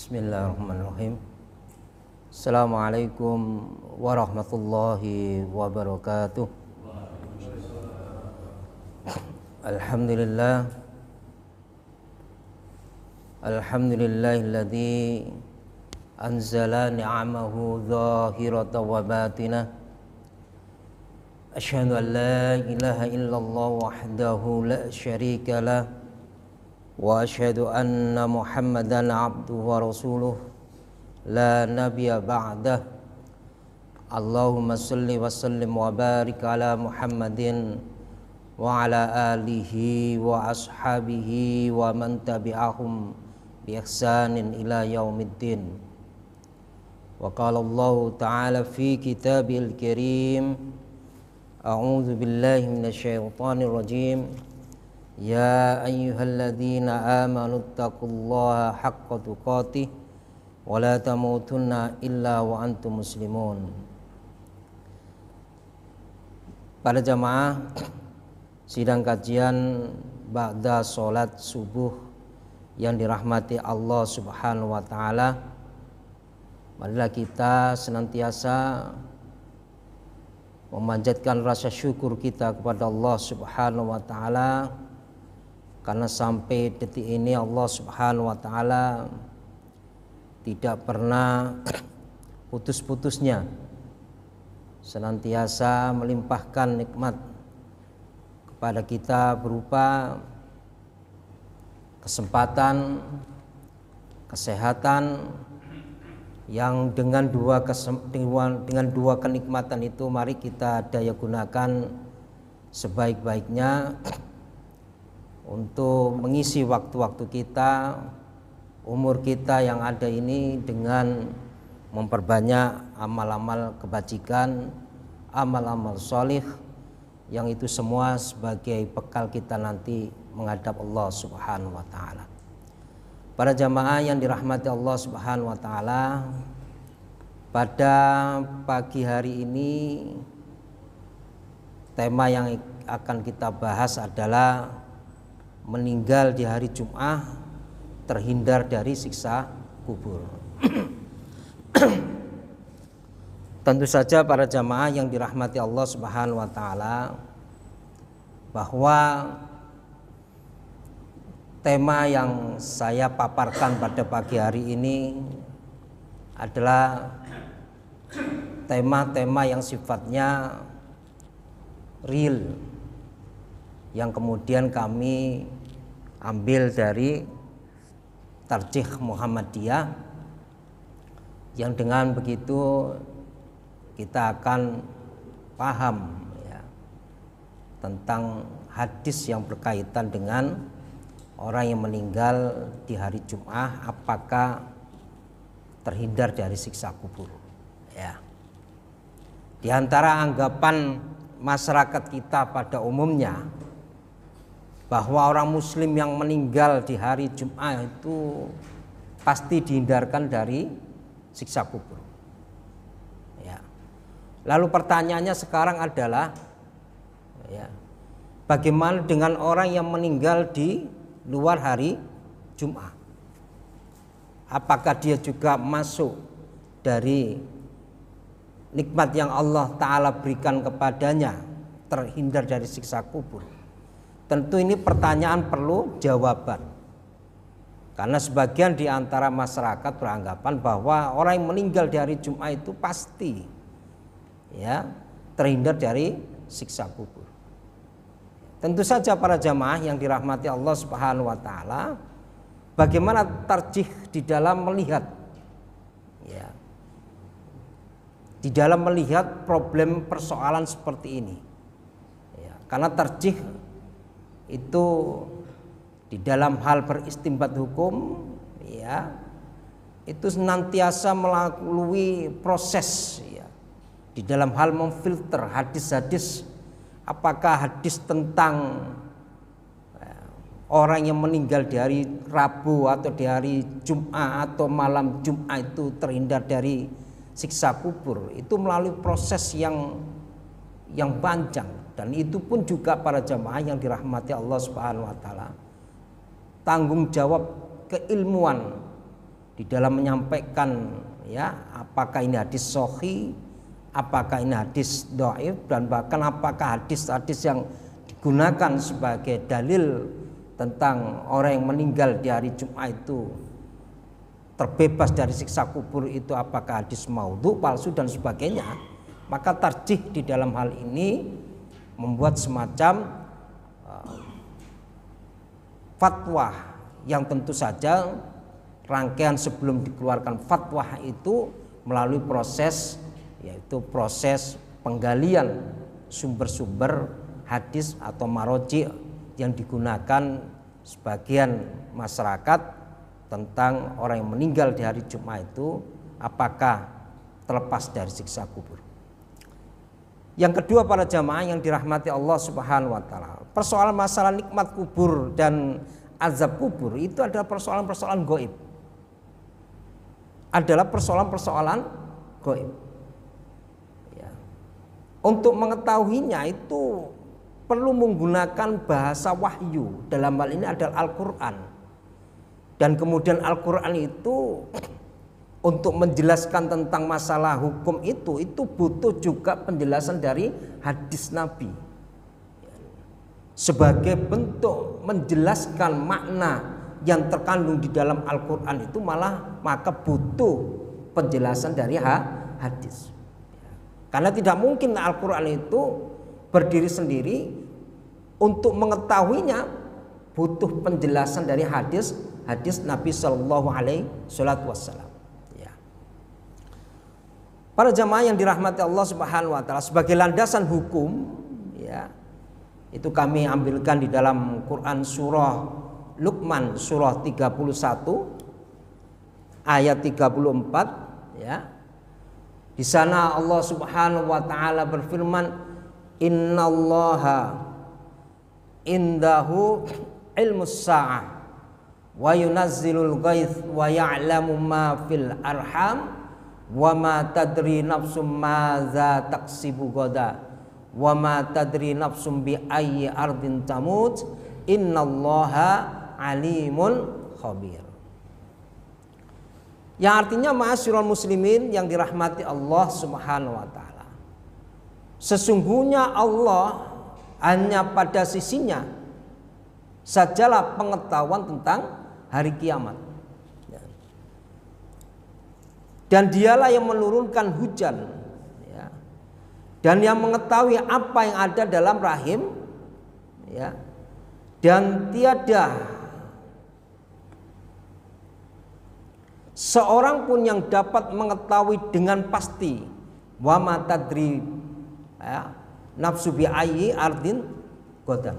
Bismillahirrahmanirrahim. Assalamualaikum warahmatullahi wabarakatuh. Alhamdulillah. Alhamdulillahilladzi anzala ni'amahu zahiratan wa batinah. Asyhadu an la ilaha illallah wahdahu la syarika lah. Wa asyhadu anna Muhammadan abduhu wa rasuluh la nabiyya ba'dah. Allahumma salli wa sallim wa barik ala Muhammadin wa ala alihi wa ashabihi wa man tabi'ahum bi ihsanin ila yaumiddin. Wa qala Allah ta'ala fi kitabil karim, a'udzu billahi minasyaitonir rajim. Ya ayyuhalladzina amanu taqullaha haqqa tuqatih wa la tamutunna illa wa antum muslimun. Para jamaah sidang kajian ba'da sholat subuh yang dirahmati Allah Subhanahu wa taala, marilah kita senantiasa memanjatkan rasa syukur kita kepada Allah Subhanahu wa taala, karena sampai detik ini Allah Subhanahu wa taala tidak pernah putus-putusnya senantiasa melimpahkan nikmat kepada kita berupa kesempatan, kesehatan, yang dengan dua kenikmatan itu mari kita daya gunakan sebaik-baiknya untuk mengisi waktu-waktu kita, umur kita yang ada ini dengan memperbanyak amal-amal kebajikan, amal-amal sholih, yang itu semua sebagai bekal kita nanti menghadap Allah Subhanahu wa taala. Para jamaah yang dirahmati Allah Subhanahu wa taala, pada pagi hari ini tema yang akan kita bahas adalah meninggal di hari Jumat terhindar dari siksa kubur. Tentu saja para jamaah yang dirahmati Allah Subhanahu wa taala, bahwa tema yang saya paparkan pada pagi hari ini adalah tema-tema yang sifatnya real, yang kemudian kami ambil dari Tarjih Muhammadiyah, yang dengan begitu kita akan paham ya, tentang hadis yang berkaitan dengan orang yang meninggal di hari Jumat apakah terhindar dari siksa kubur ya. Di antara anggapan masyarakat kita pada umumnya bahwa orang muslim yang meninggal di hari Jumat itu pasti dihindarkan dari siksa kubur ya. Lalu pertanyaannya sekarang adalah ya, bagaimana dengan orang yang meninggal di luar hari Jumat? Apakah dia juga masuk dari nikmat yang Allah Ta'ala berikan kepadanya, terhindar dari siksa kubur? Tentu ini pertanyaan perlu jawaban, karena sebagian di antara masyarakat beranggapan bahwa orang yang meninggal di hari Jumat itu pasti ya terhindar dari siksa kubur. Tentu saja para jamaah yang dirahmati Allah Subhanahu wa taala, bagaimana tarjih di dalam melihat ya, di dalam melihat problem persoalan seperti ini ya, karena tarjih itu di dalam hal beristimbat hukum ya, itu senantiasa melalui proses ya, di dalam hal memfilter hadis-hadis, apakah hadis tentang orang yang meninggal di hari Rabu atau di hari Jumat atau malam Jumat itu terhindar dari siksa kubur, itu melalui proses yang panjang. Dan itu pun juga para jamaah yang dirahmati Allah Subhanahu wa taala, tanggung jawab keilmuan di dalam menyampaikan ya apakah ini hadis sahih, apakah ini hadis dhaif, dan bahkan apakah hadis-hadis yang digunakan sebagai dalil tentang orang yang meninggal di hari Jumat itu terbebas dari siksa kubur itu apakah hadis maudhu, palsu dan sebagainya. Maka tarjih di dalam hal ini membuat semacam fatwa yang tentu saja rangkaian sebelum dikeluarkan fatwa itu melalui proses, yaitu proses penggalian sumber-sumber hadis atau maroji yang digunakan sebagian masyarakat tentang orang yang meninggal di hari Jumat itu apakah terlepas dari siksa kubur. Yang kedua, para jamaah yang dirahmati Allah Subhanahu wa taala, persoalan masalah nikmat kubur dan azab kubur itu adalah persoalan-persoalan gaib. Adalah persoalan-persoalan gaib. Ya. Untuk mengetahuinya itu perlu menggunakan bahasa wahyu, dalam hal ini adalah Al-Qur'an. Dan kemudian Al-Qur'an itu untuk menjelaskan tentang masalah hukum itu butuh juga penjelasan dari hadis Nabi. Sebagai bentuk menjelaskan makna yang terkandung di dalam Al-Qur'an itu maka butuh penjelasan dari hadis. Karena tidak mungkin Al-Qur'an itu berdiri sendiri, untuk mengetahuinya butuh penjelasan dari hadis Nabi Shallallahu Alaihi Wasallam. Para jamaah yang dirahmati Allah Subhanahu wa taala, sebagai landasan hukum ya, itu kami ambilkan di dalam Quran surah Luqman surah 31 ayat 34 ya. Di sana Allah Subhanahu wa taala berfirman, innallaha indahu ilmus sa'ah wa yunazzilul ghaits wa ya'lamu ma fil arham wa ma tadri nafsum madza taksibu ghadan wa ma tadri nafsum bi ayyi ardin tamut innallaha alimun khabir. Yang artinya, ma'asyiral muslimin yang dirahmati Allah Subhanahu wa taala, sesungguhnya Allah hanya pada sisinya sajalah pengetahuan tentang hari kiamat. Dan dialah yang menurunkan hujan ya, dan yang mengetahui apa yang ada dalam rahim ya, dan tiada seorang pun yang dapat mengetahui dengan pasti wa ma tadri ya, nafsu bi ayyi ardin ghadan.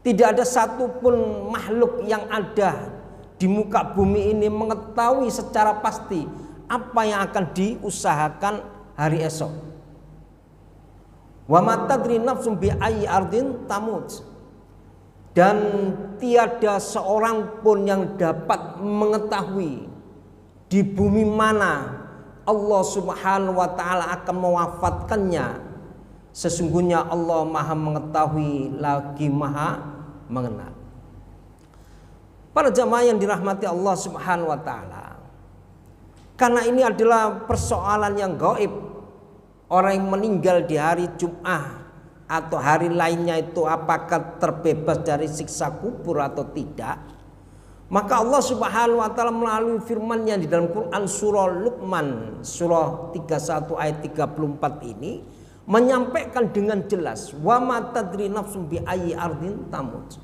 Tidak ada satupun makhluk yang ada di muka bumi ini mengetahui secara pasti apa yang akan diusahakan hari esok. Wa ma tadri nafsum bi ayyi ardin tamut. Dan tiada seorang pun yang dapat mengetahui di bumi mana Allah Subhanahu wa taala akan mewafatkannya. Sesungguhnya Allah Maha mengetahui lagi Maha mengenal. Para jamaah yang dirahmati Allah Subhanahu wa taala, karena ini adalah persoalan yang gaib, orang yang meninggal di hari Jumat atau hari lainnya itu apakah terbebas dari siksa kubur atau tidak, maka Allah Subhanahu wa taala melalui firman-Nya di dalam Quran surah Luqman surah 31 ayat 34 ini menyampaikan dengan jelas, wa ma tadri nafsum bi ayyi ardin tamut.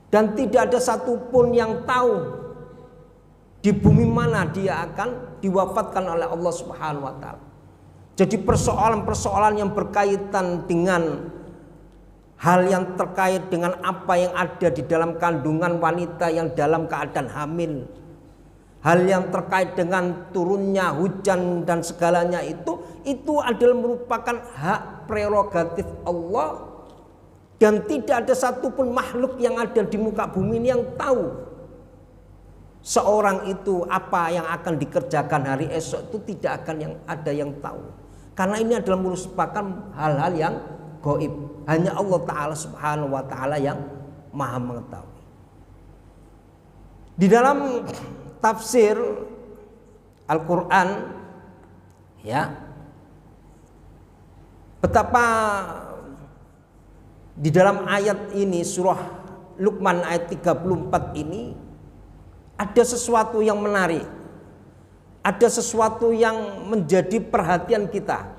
Dan tidak ada satupun yang tahu di bumi mana dia akan diwafatkan oleh Allah Subhanahu wa taala. Jadi persoalan-persoalan yang berkaitan dengan hal yang terkait dengan apa yang ada di dalam kandungan wanita yang dalam keadaan hamil, hal yang terkait dengan turunnya hujan dan segalanya itu adalah merupakan hak prerogatif Allah. Dan tidak ada satupun makhluk yang ada di muka bumi ini yang tahu seorang itu apa yang akan dikerjakan hari esok, itu tidak akan ada yang tahu. Karena ini adalah merupakan hal-hal yang gaib. Hanya Allah Ta'ala Subhanahu wa Ta'ala yang Maha mengetahui. Di dalam tafsir Al-Quran, ya, betapa di dalam ayat ini, surah Luqman ayat 34 ini, ada sesuatu yang menarik, ada sesuatu yang menjadi perhatian kita.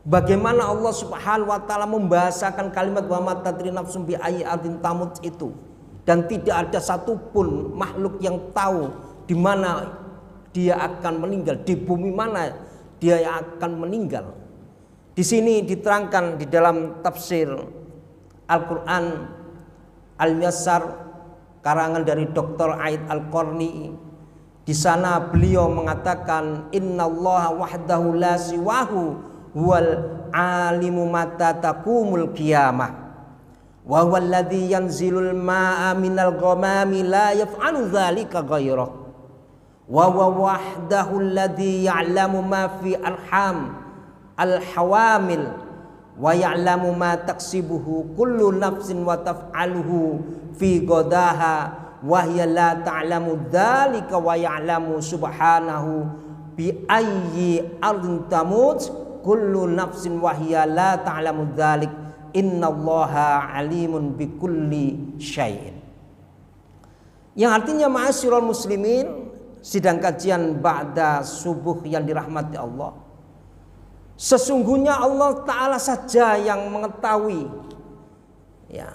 Bagaimana Allah Subhanahu wa taala membahasakan kalimat wa ma tadri nafsum bi ayyi ardin tamut itu, dan tidak ada satupun makhluk yang tahu di mana dia akan meninggal, di bumi mana dia akan meninggal. Di sini diterangkan di dalam tafsir Al-Quran Al-Muyassar karangan dari Dr. Aid Al-Qarni. Di sana beliau mengatakan innallaha wahdahu la siwahu huwal alimu mata taqumul qiyamah wa huwal ladzi yanzilul ma'a minal ghamami la yaf'alu dzalika ghairah wa huwa wahdahu alladzi ya'lamu ma fi arham al-hawamil wa ya'lamu ma taksibuhu kullu nafsin wa taf'aluhu fi ghadaha wa hiya la ta'lamu dzalika wa ya'lamu subhanahu bi ayyi ardin tamut kullu nafsin wa hiya la ta'lamu dzalik innallaha alimun bi kulli syai'in. Yang artinya ma'asyiral muslimin, sidang kajian ba'da subuh yang dirahmati Allah, sesungguhnya Allah Ta'ala saja yang mengetahui, ya,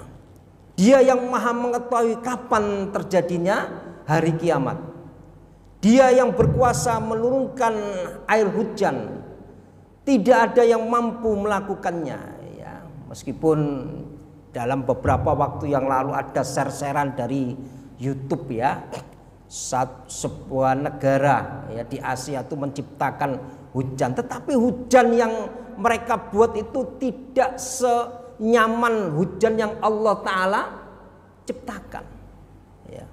Dia yang maha mengetahui kapan terjadinya hari kiamat. Dia yang berkuasa menurunkan air hujan, tidak ada yang mampu melakukannya, ya. Meskipun dalam beberapa waktu yang lalu ada share-sharean dari YouTube, ya, sebuah negara, ya, di Asia itu menciptakan hujan, tetapi hujan yang mereka buat itu tidak senyaman hujan yang Allah Ta'ala ciptakan, ya.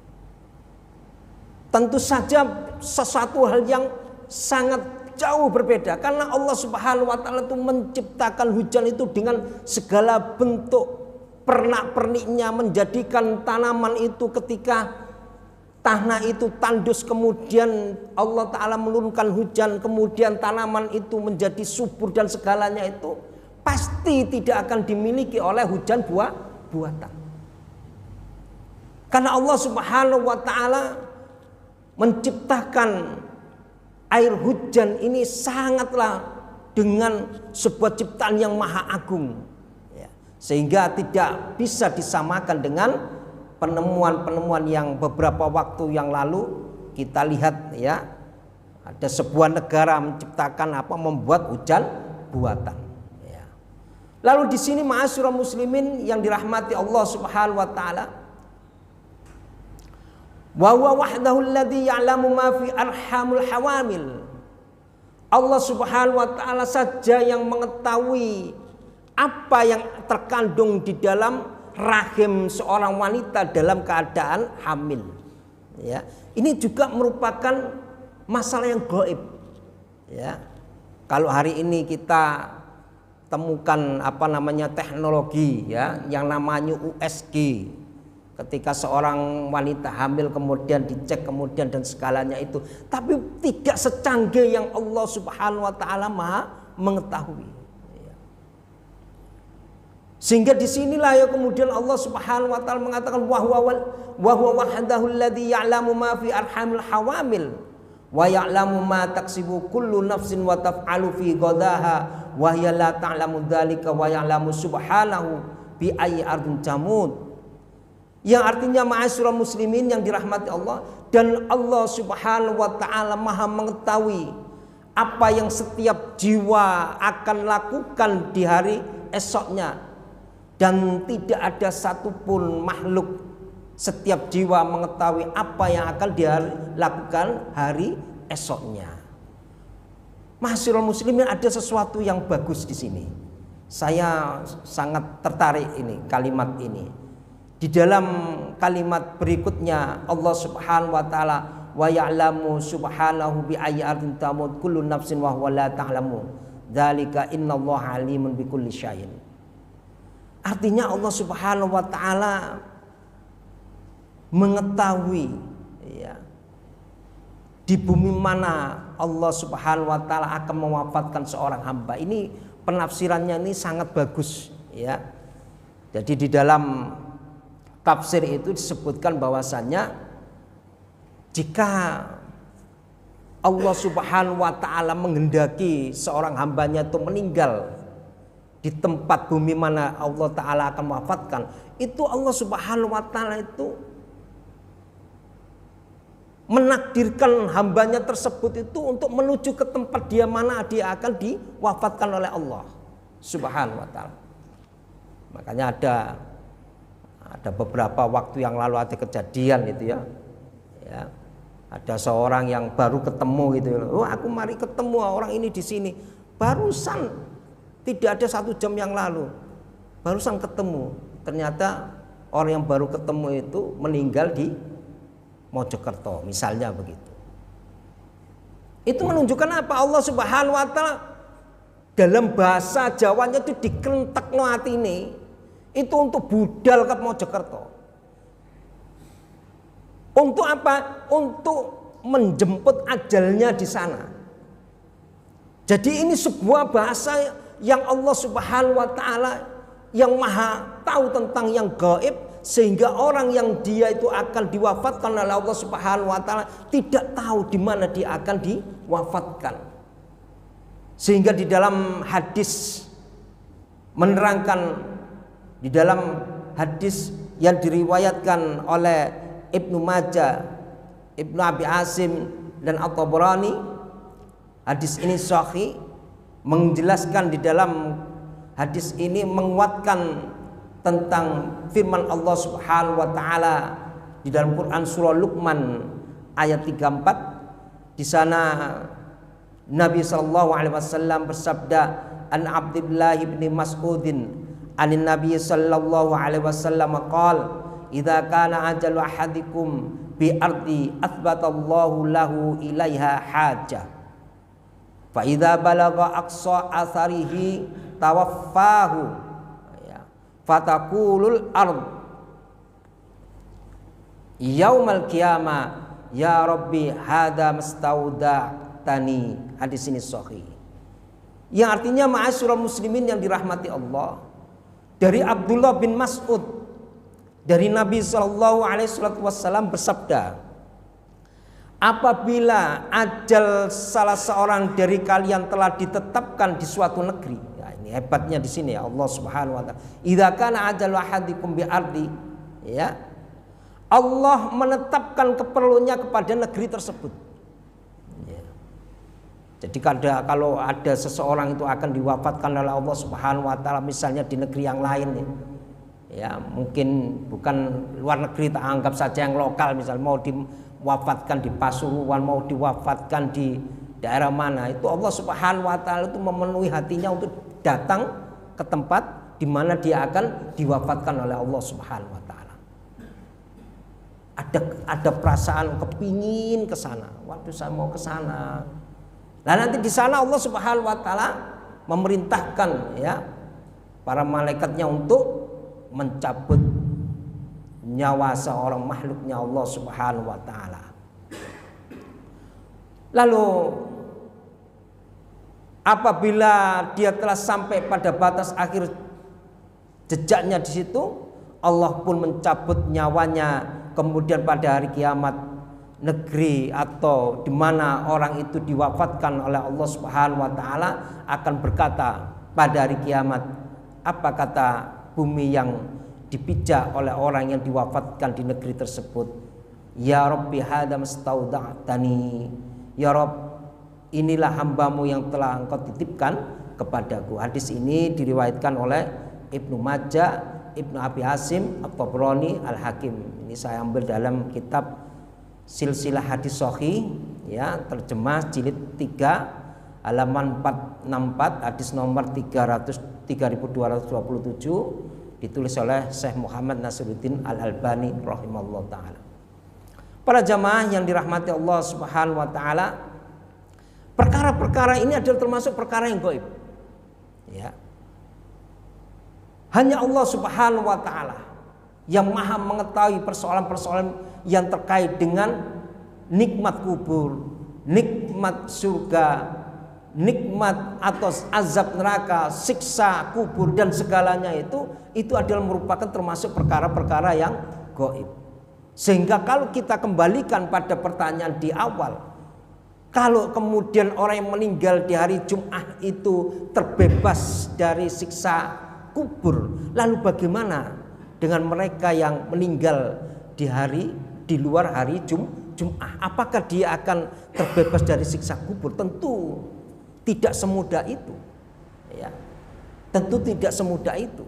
Tentu saja sesuatu hal yang sangat jauh berbeda, karena Allah Subhanahu wa taala itu menciptakan hujan itu dengan segala bentuk pernak-perniknya, menjadikan tanaman itu ketika tanah itu tandus, kemudian Allah Ta'ala menurunkan hujan, kemudian tanaman itu menjadi subur dan segalanya itu pasti tidak akan dimiliki oleh hujan buatan. Karena Allah Subhanahu wa taala menciptakan air hujan ini sangatlah dengan sebuah ciptaan yang maha agung, ya, sehingga tidak bisa disamakan dengan penemuan-penemuan yang beberapa waktu yang lalu kita lihat, ya, ada sebuah negara menciptakan membuat hujan buatan, ya. Lalu di sini ma'asyiral muslimin yang dirahmati Allah Subhanahu wa taala, wa huwa wahdahu alladzi ya'lamu ma fi arhamul hawamil. Allah Subhanahu wa taala saja yang mengetahui apa yang terkandung di dalam rahim seorang wanita dalam keadaan hamil, ya. Ini juga merupakan masalah yang gaib, ya. Kalau hari ini kita temukan teknologi, ya, yang namanya USG, ketika seorang wanita hamil kemudian dicek kemudian dan segalanya itu, tapi tidak secanggih yang Allah Subhanahu wa taala maha mengetahui, ya. Sehingga disinilah ya kemudian Allah Subhanahu wa taala mengatakan wa huwa wahdahu alladzi ya'lamu ma fi arhamil hawamil wa ya'lamu ma taksibu kullu nafsin wa taf'alu fi ghadaha wa hiya la ta'lamu dzalika wa ya'lamu subhanahu bi ayyi ardin tamut. Yang artinya ma'asyiral muslimin yang dirahmati Allah, dan Allah Subhanahu wa taala maha mengetahui apa yang setiap jiwa akan lakukan di hari esoknya, dan tidak ada satupun makhluk, setiap jiwa mengetahui apa yang akan dia lakukan hari esoknya. Ma'asyiral muslimin, ada sesuatu yang bagus di sini. Saya sangat tertarik ini kalimat ini. Di dalam kalimat berikutnya Allah Subhanahu wa taala wa ya'lamu subhanahu bi ayyi ardin tamut kullu nafsin wa huwa la ta'lamu dzalika innallaha alimun bi kulli syai'in. Artinya Allah Subhanahu wa taala mengetahui, ya, di bumi mana Allah Subhanahu wa taala akan mewafatkan seorang hamba. Ini penafsirannya ini sangat bagus ya. Jadi di dalam tafsir itu disebutkan bahwasannya jika Allah Subhanahu wa taala menghendaki seorang hambanya itu meninggal di tempat bumi mana Allah taala akan mewafatkan, itu Allah Subhanahu wa taala itu menakdirkan hambanya tersebut itu untuk menuju ke tempat dia mana dia akan diwafatkan oleh Allah Subhanahu wa taala. Makanya ada beberapa waktu yang lalu ada kejadian gitu ya. Ya. Ada seorang yang baru ketemu gitu. Oh, aku mari ketemu orang ini di sini. Barusan tidak ada 1 jam yang lalu. Barusan ketemu. Ternyata orang yang baru ketemu itu meninggal di Mojokerto, misalnya begitu. Itu menunjukkan apa? Allah Subhanahu wa taala dalam bahasa Jawanya itu dikrentekno atine. Itu untuk budal ke Mojokerto. Untuk apa? Untuk menjemput ajalnya di sana. Jadi ini sebuah bahasa yang Allah Subhanahu wa taala yang maha tahu tentang yang gaib, sehingga orang yang dia itu akan diwafatkan oleh Allah Subhanahu wa taala tidak tahu di mana dia akan diwafatkan. Sehingga di dalam hadis menerangkan, di dalam hadis yang diriwayatkan oleh Ibnu Majah, Ibnu Abi Asim dan At-Tabrani, hadis ini sahih, menjelaskan di dalam hadis ini menguatkan tentang firman Allah Subhanahu wa taala di dalam Quran surah Luqman ayat 34. Di sana Nabi sallallahu alaihi wasallam bersabda, an Abdullah bin Mas'udin anin Nabi sallallahu alaihi wasallam qala, idza kana ajalu ahadikum bi ardi athbatallahu lahu ilaiha haja, fa idza balagha aqsa atharihi tawaffahu fatakulul ard yaumal qiyamah ya rabbi hadza mastaudatani. Hadis ini sahih, yang artinya ma'asyiral muslimin yang dirahmati Allah, dari Abdullah bin Mas'ud dari Nabi sallallahu alaihi wasallam bersabda, apabila ajal salah seorang dari kalian telah ditetapkan di suatu negeri. Hebatnya di sini ya Allah Subhanahu wa taala. Idza kana ajalu ahadikum bi ardi, ya. Allah menetapkan keperluannya kepada negeri tersebut. Ya. Jadi kalau ada seseorang itu akan diwafatkan oleh Allah Subhanahu wa taala misalnya di negeri yang lain ya. Ya, mungkin bukan luar negeri, tak anggap saja yang lokal, misal mau diwafatkan di Pasuruan, mau diwafatkan di daerah mana, itu Allah Subhanahu wa taala itu memenuhi hatinya untuk datang ke tempat di mana dia akan diwafatkan oleh Allah Subhanahu wa taala. Ada perasaan kepingin ke sana. Waktu saya mau ke sana. Nah, nanti di sana Allah Subhanahu wa taala memerintahkan ya para malaikatnya untuk mencabut nyawa seorang makhluknya Allah Subhanahu wa taala. Lalu apabila dia telah sampai pada batas akhir jejaknya di situ, Allah pun mencabut nyawanya. Kemudian pada hari kiamat, negeri atau di mana orang itu diwafatkan oleh Allah Subhanahu wa taala akan berkata pada hari kiamat, apa kata bumi yang dipijak oleh orang yang diwafatkan di negeri tersebut? Ya Rabbi hadza mastauda'tani. Ya Rabb, inilah hambamu yang telah engkau titipkan kepadaku. Hadis ini diriwayatkan oleh Ibnu Majah, Ibnu Abi Hasim, At-Tabrani, Al-Hakim. Ini saya ambil dalam kitab Silsilah Hadis Sahih ya, terjemah jilid 3 halaman 464, hadis nomor 3227, ditulis oleh Syekh Muhammad Nasiruddin Al-Albani rahimahullah taala. Para jamaah yang dirahmati Allah Subhanahu wa taala, perkara-perkara ini adalah termasuk perkara yang gaib. Ya. Hanya Allah Subhanahu wa taala yang maha mengetahui persoalan-persoalan yang terkait dengan nikmat kubur, nikmat surga, nikmat atau azab neraka, siksa kubur dan segalanya itu adalah merupakan termasuk perkara-perkara yang gaib. Sehingga kalau kita kembalikan pada pertanyaan di awal, kalau kemudian orang yang meninggal di hari Jumat itu terbebas dari siksa kubur, lalu bagaimana dengan mereka yang meninggal di luar hari Jumat? Apakah dia akan terbebas dari siksa kubur? Tentu tidak semudah itu, ya. Tentu tidak semudah itu.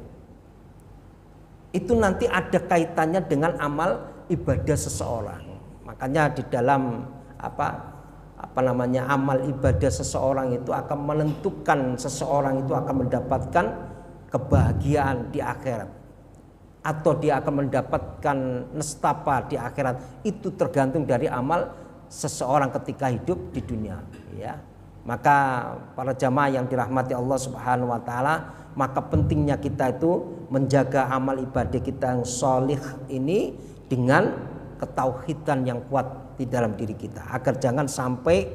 Itu nanti ada kaitannya dengan amal ibadah seseorang. Makanya di dalam amal ibadah seseorang itu akan menentukan seseorang itu akan mendapatkan kebahagiaan di akhirat atau dia akan mendapatkan nestapa di akhirat. Itu tergantung dari amal seseorang ketika hidup di dunia, ya. Maka para jamaah yang dirahmati Allah Subhanahu wa taala, maka pentingnya kita itu menjaga amal ibadah kita yang sholih ini dengan ketauhidan yang kuat di dalam diri kita, agar jangan sampai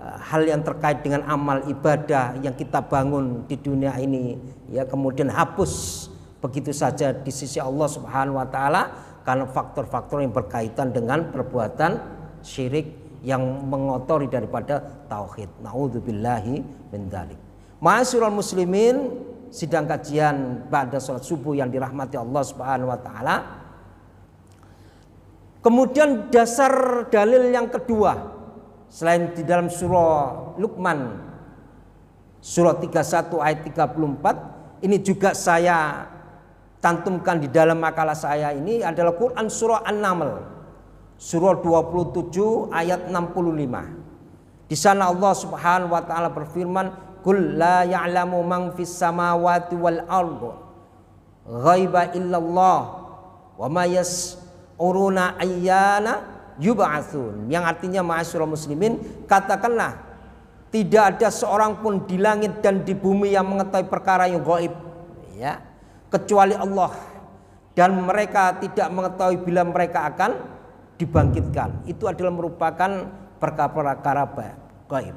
hal yang terkait dengan amal ibadah yang kita bangun di dunia ini, ya, kemudian hapus begitu saja di sisi Allah Subhanahu wa taala karena faktor-faktor yang berkaitan dengan perbuatan syirik yang mengotori daripada tauhid. Nauzubillahi min dzalik. Ma'asyiral muslimin, sidang kajian ba'da salat subuh yang dirahmati Allah Subhanahu wa taala. Kemudian dasar dalil yang kedua, selain di dalam surah Luqman surah 31 ayat 34, ini juga saya cantumkan di dalam makalah saya ini adalah Quran surah An-Naml surah 27 ayat 65. Di sana Allah Subhanahu wa taala berfirman, "Qul la ya'lamu man fis samawati wal ardi ghaiba illallah wa ma yas'uruna ayyana yub'atsun." Yang artinya, ma'asyiral muslimin, katakanlah tidak ada seorang pun di langit dan di bumi yang mengetahui perkara yang gaib, ya, kecuali Allah, dan mereka tidak mengetahui bila mereka akan dibangkitkan. Itu adalah merupakan perkara-perkara gaib.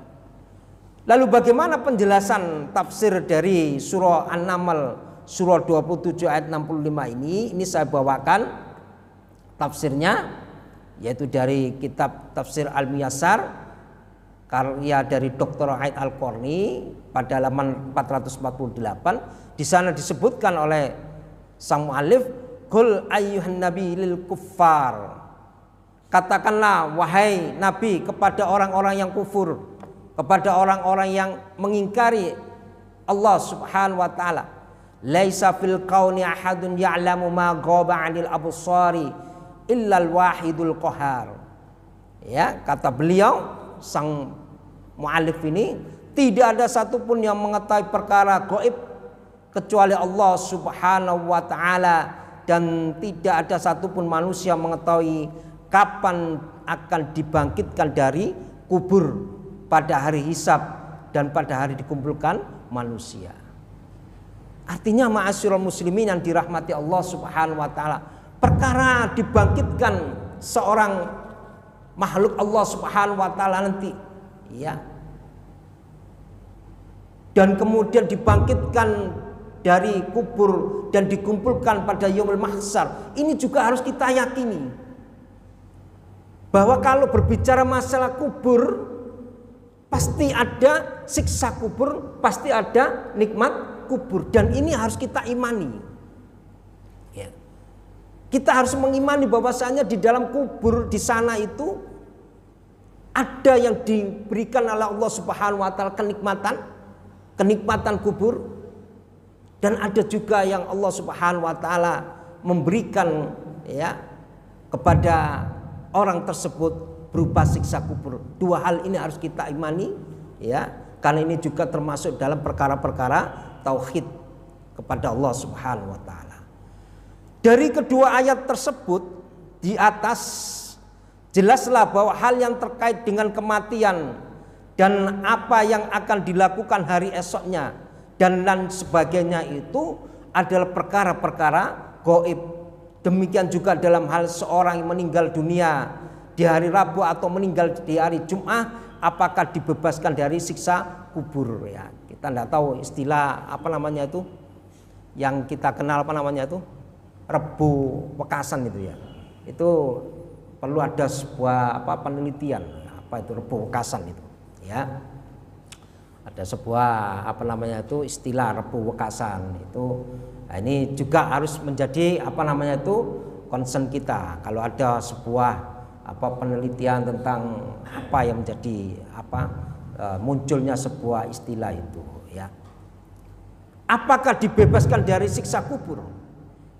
Lalu bagaimana penjelasan tafsir dari surah An-Naml surah 27 ayat 65 ini? Ini saya bawakan tafsirnya, yaitu dari kitab Tafsir Al-Muyassar karya dari Dr. Aid Al-Qarni pada halaman 448. Di sana disebutkan oleh sang mu'allif, "Qul ayyuhan nabi lil kuffar." Katakanlah wahai nabi kepada orang-orang yang kufur, kepada orang-orang yang mengingkari Allah Subhanahu wa taala, "Laisa fil kauni ahadun ya'lamu ma ghaba 'anil absari illa al-wahidul qahar." Ya, kata beliau sang mu'allif ini, tidak ada satupun yang mengetahui perkara gaib kecuali Allah Subhanahu wa taala, dan tidak ada satupun manusia mengetahui kapan akan dibangkitkan dari kubur pada hari hisab dan pada hari dikumpulkan manusia. Artinya, ma'asyiral muslimin yang dirahmati Allah Subhanahu wa taala, perkara dibangkitkan seorang makhluk Allah Subhanahu wa taala nanti, ya, dan kemudian dibangkitkan dari kubur dan dikumpulkan pada yaumul mahsyar, ini juga harus kita yakini bahwa kalau berbicara masalah kubur, pasti ada siksa kubur, pasti ada nikmat kubur, dan ini harus kita imani, ya. Kita harus mengimani bahwasanya di dalam kubur di sana itu ada yang diberikan oleh Allah Subhanahu wa taala, kenikmatan kubur, dan ada juga yang Allah Subhanahu wa taala memberikan, ya, kepada orang tersebut berupa siksa kubur. Dua hal ini harus kita imani, ya, karena ini juga termasuk dalam perkara-perkara tauhid kepada Allah Subhanahu wa taala. Dari kedua ayat tersebut di atas, jelaslah bahwa hal yang terkait dengan kematian dan apa yang akan dilakukan hari esoknya dan lain sebagainya itu adalah perkara-perkara gaib. Demikian juga dalam hal seorang yang meninggal dunia di hari Rabu atau meninggal di hari Jumat, apakah dibebaskan dari siksa kubur ya. Kita tidak tahu istilah apa namanya itu yang kita kenal apa namanya itu Rebu Wekasan itu ya. Itu perlu ada sebuah penelitian apa itu Rebu Wekasan itu ya. Ada sebuah apa namanya itu istilah Rebu Wekasan itu. Nah, ini juga harus menjadi apa namanya itu concern kita. Kalau ada sebuah penelitian tentang apa yang menjadi munculnya sebuah istilah itu ya. Apakah dibebaskan dari siksa kubur?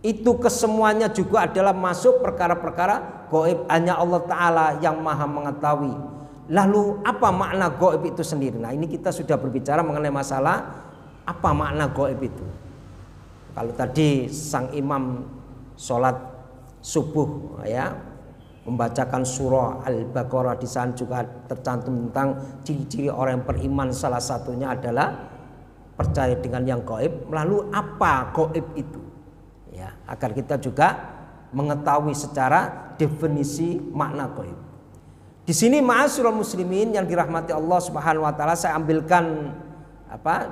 Itu kesemuanya juga adalah masuk perkara-perkara gaib, hanya Allah Ta'ala yang maha mengetahui. Lalu apa makna gaib itu sendiri? Nah, ini kita sudah berbicara mengenai masalah apa makna gaib itu. Kalau tadi sang imam sholat subuh ya membacakan surah Al-Baqarah, di sana juga tercantum tentang ciri-ciri orang yang beriman, salah satunya adalah percaya dengan yang gaib. Lalu apa gaib itu? Ya, agar kita juga mengetahui secara definisi makna gaib. Di sini ma'asyiral muslimin yang dirahmati Allah Subhanahu wa taala, saya ambilkan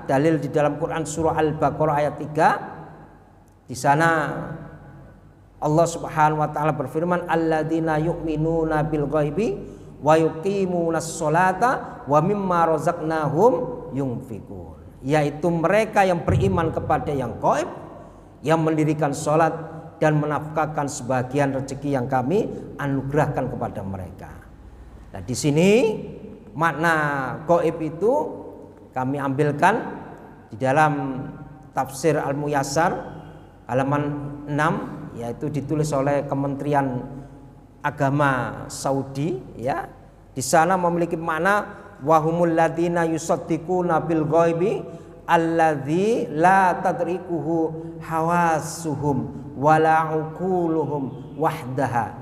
dalil di dalam Quran surah Al-Baqarah ayat 3. Di sana Allah Subhanahu wa taala berfirman, alladzina yu'minuna bil ghaibi wa yuqimunas sholata wa mimma razaqnahum yunfiqun. Yaitu mereka yang beriman kepada yang gaib, yang mendirikan sholat dan menafkahkan sebagian rezeki yang kami anugerahkan kepada mereka. Nah, di sini makna gaib itu kami ambilkan di dalam tafsir Al-Muyassar halaman 6, yaitu ditulis oleh Kementerian Agama Saudi ya. Di sana memiliki makna wahumul ladzina yusaddiquna bil ghaibi alladzi la tadrikuhu hawasuhum wala uquluhum wahdaha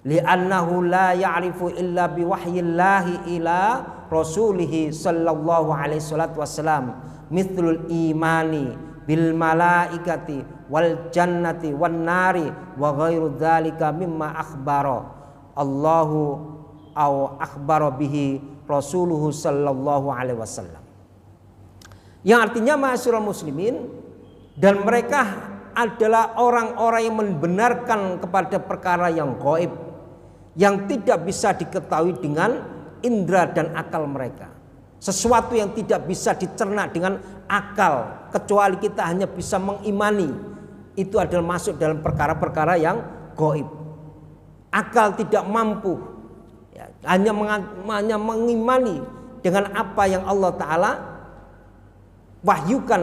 li'annahu la ya'rifu illa biwahyillahi ila rasulihi sallallahu alaihi wasallam mithlul imani bil malaikati wal jannati wan nari wa ghairu dzalika mimma akhbara Allahu au akhbara bihi rasuluhu sallallahu alaihi wasallam. Yang artinya ma'asyiral muslimin, dan mereka adalah orang-orang yang membenarkan kepada perkara yang gaib, yang tidak bisa diketahui dengan indera dan akal mereka. Sesuatu yang tidak bisa dicerna dengan akal, kecuali kita hanya bisa mengimani, itu adalah masuk dalam perkara-perkara yang gaib. Akal tidak mampu ya, hanya mengimani dengan apa yang Allah Ta'ala wahyukan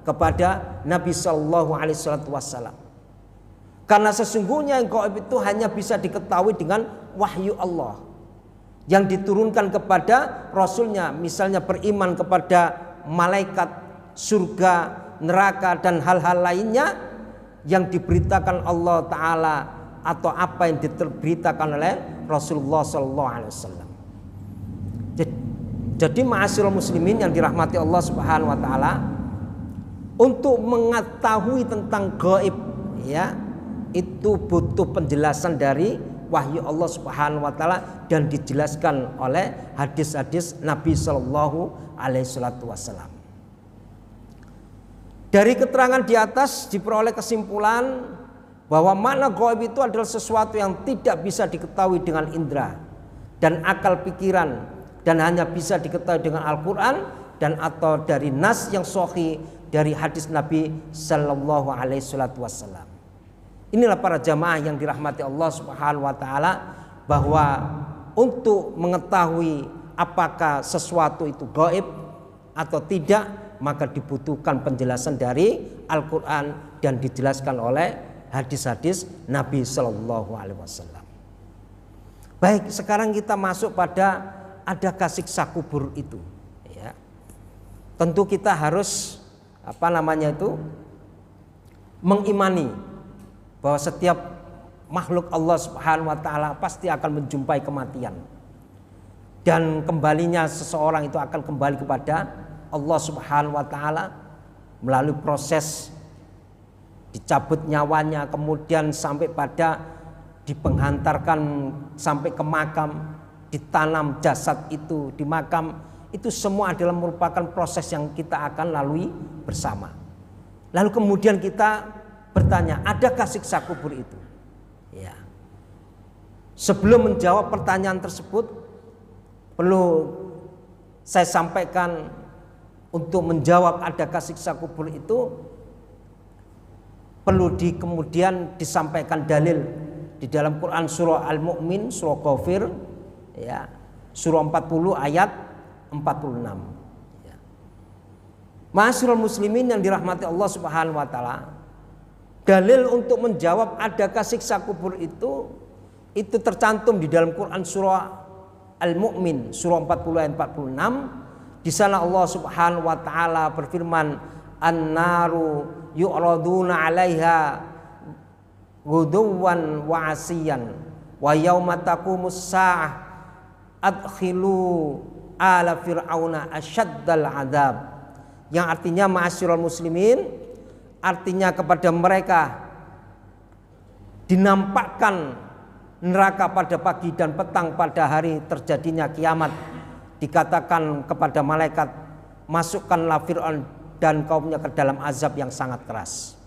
kepada Nabi Sallallahu Alaihi Wasallam. Karena sesungguhnya yang gaib itu hanya bisa diketahui dengan wahyu Allah yang diturunkan kepada Rasulnya. Misalnya beriman kepada malaikat, surga, neraka dan hal-hal lainnya yang diberitakan Allah Ta'ala atau apa yang diberitakan oleh Rasulullah Sallallahu Alaihi Wasallam. Jadi ma'asyiral muslimin yang dirahmati Allah Subhanahu wa taala, untuk mengetahui tentang gaib ya, itu butuh penjelasan dari wahyu Allah Subhanahu wa taala dan dijelaskan oleh hadis-hadis Nabi sallallahu alaihi wasallam. Dari keterangan di atas diperoleh kesimpulan bahwa makna gaib itu adalah sesuatu yang tidak bisa diketahui dengan indera dan akal pikiran, dan hanya bisa diketahui dengan Al-Quran dan atau dari nas yang sahih dari hadis Nabi Sallallahu Alaihi Wasallam. Inilah para jamaah yang dirahmati Allah Subhanahu Wa Taala, bahwa untuk mengetahui apakah sesuatu itu gaib atau tidak, maka dibutuhkan penjelasan dari Al-Quran dan dijelaskan oleh hadis-hadis Nabi Sallallahu Alaihi Wasallam. Baik, sekarang kita masuk pada adakah siksa kubur itu ya. Tentu kita harus mengimani bahwa setiap makhluk Allah Subhanahu wa taala pasti akan menjumpai kematian, dan kembalinya seseorang itu akan kembali kepada Allah Subhanahu wa taala melalui proses dicabut nyawanya, kemudian sampai pada dipenghantarkan sampai ke makam, ditanam jasad itu di makam, itu semua adalah merupakan proses yang kita akan lalui bersama. Lalu kemudian kita bertanya, adakah siksa kubur itu? Ya. Sebelum menjawab pertanyaan tersebut, perlu saya sampaikan, untuk menjawab adakah siksa kubur itu perlu kemudian disampaikan dalil di dalam Quran surah Al-Mu'min, surah Ghafir, ya, surah 40 ayat 46. Ya. Ma'asyiral muslimin yang dirahmati Allah Subhanahu wa taala, dalil untuk menjawab adakah siksa kubur itu tercantum di dalam Quran surah Al-Mu'min, surah 40 ayat 46. Di sana Allah Subhanahu wa taala berfirman, "An-naru yu'raduna 'alaiha ghuduwan wa 'asiyan wa yauma taqumus sa'ah adkhilu ala fir'auna asyaddal 'adzab." Yang artinya, ma'asyiral muslimin, artinya kepada mereka dinampakkan neraka pada pagi dan petang pada hari terjadinya kiamat. Dikatakan kepada malaikat, masukkanlah Fir'aun dan kaumnya ke dalam azab yang sangat keras.